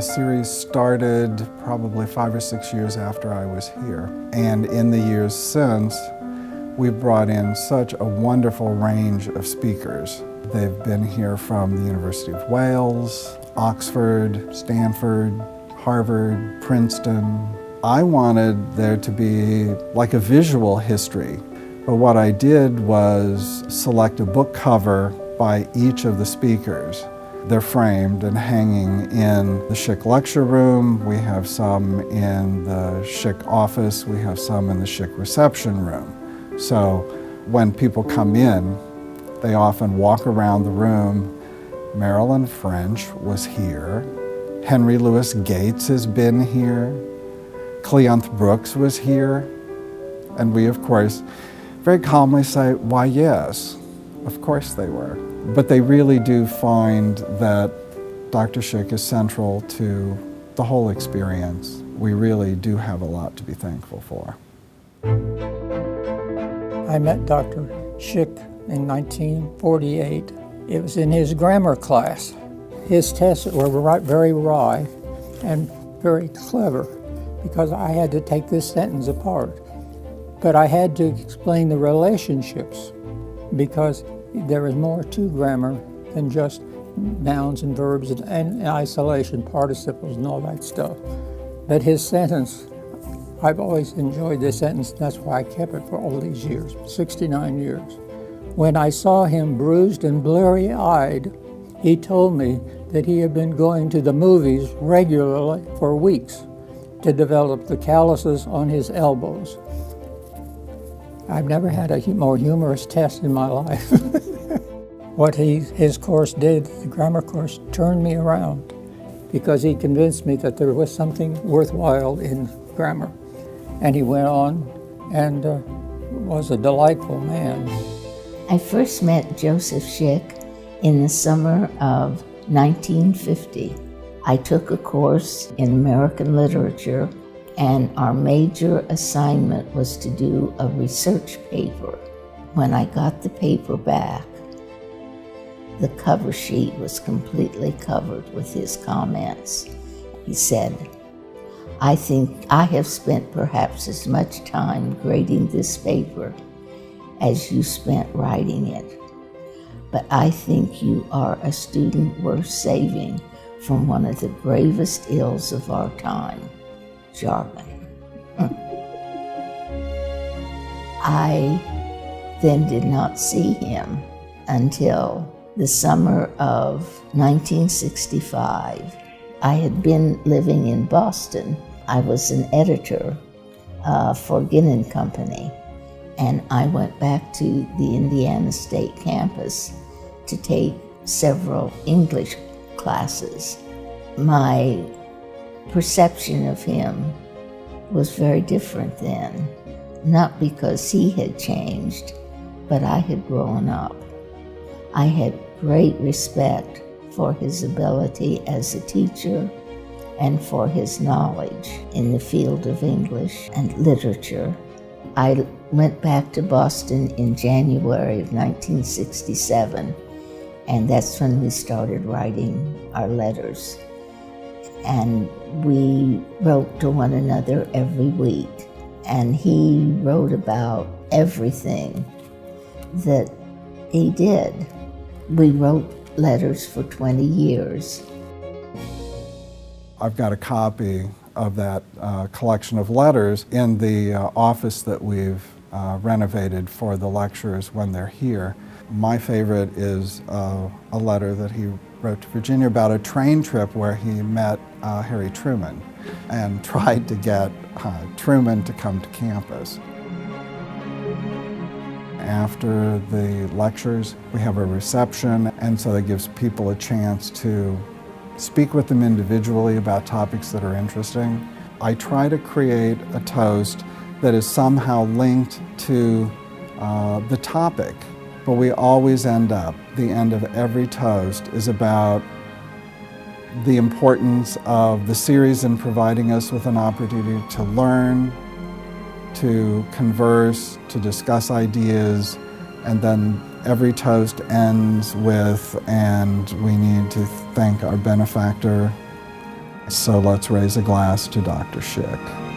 The series started probably 5 or 6 years after I was here. And in the years since, we've brought in such a wonderful range of speakers. They've been here from the University of Wales, Oxford, Stanford, Harvard, Princeton. I wanted there to be like a visual history, but what I did was select a book cover by each of the speakers. They're framed and hanging in the Schick lecture room. We have some in the Schick office. We have some in the Schick reception room. So when people come in, they often walk around the room. Marilyn French was here. Henry Louis Gates has been here. Cleanth Brooks was here. And we, of course, very calmly say, why, yes, of course they were. But they really do find that Dr. Schick is central to the whole experience. We really do have a lot to be thankful for. I met Dr. Schick in 1948. It was in his grammar class. His tests were very wry and very clever because I had to take this sentence apart. But I had to explain the relationships because there is more to grammar than just nouns and verbs and isolation, participles and all that stuff. But his sentence, I've always enjoyed this sentence, that's why I kept it for all these years, 69 years. When I saw him bruised and bleary-eyed, he told me that he had been going to the movies regularly for weeks to develop the calluses on his elbows. I've never had a more humorous test in my life. What his course did, the grammar course, turned me around because he convinced me that there was something worthwhile in grammar. And he went on and was a delightful man. I first met Joseph Schick in the summer of 1950. I took a course in American literature, and our major assignment was to do a research paper. When I got the paper back, the cover sheet was completely covered with his comments. He said, I think I have spent perhaps as much time grading this paper as you spent writing it. But I think you are a student worth saving from one of the gravest ills of our time, jargon. I then did not see him until the summer of 1965. I had been living in Boston. I was an editor for Ginn & Company, and I went back to the Indiana State campus to take several English classes. My perception of him was very different then, not because he had changed, but I had grown up. I had great respect for his ability as a teacher and for his knowledge in the field of English and literature. I went back to Boston in January of 1967, and that's when we started writing our letters. And we wrote to one another every week, and he wrote about everything that he did. We wrote letters for 20 years. I've got a copy of that collection of letters in the office that we've renovated for the lecturers when they're here. My favorite is a letter that he wrote to Virginia about a train trip where he met Harry Truman and tried to get Truman to come to campus. After the lectures, we have a reception, and so that gives people a chance to speak with them individually about topics that are interesting. I try to create a toast that is somehow linked to the topic, but we always end up, the end of every toast is about the importance of the series in providing us with an opportunity to learn, to converse, to discuss ideas, and then every toast ends with, and we need to thank our benefactor, So let's raise a glass to Dr. Schick.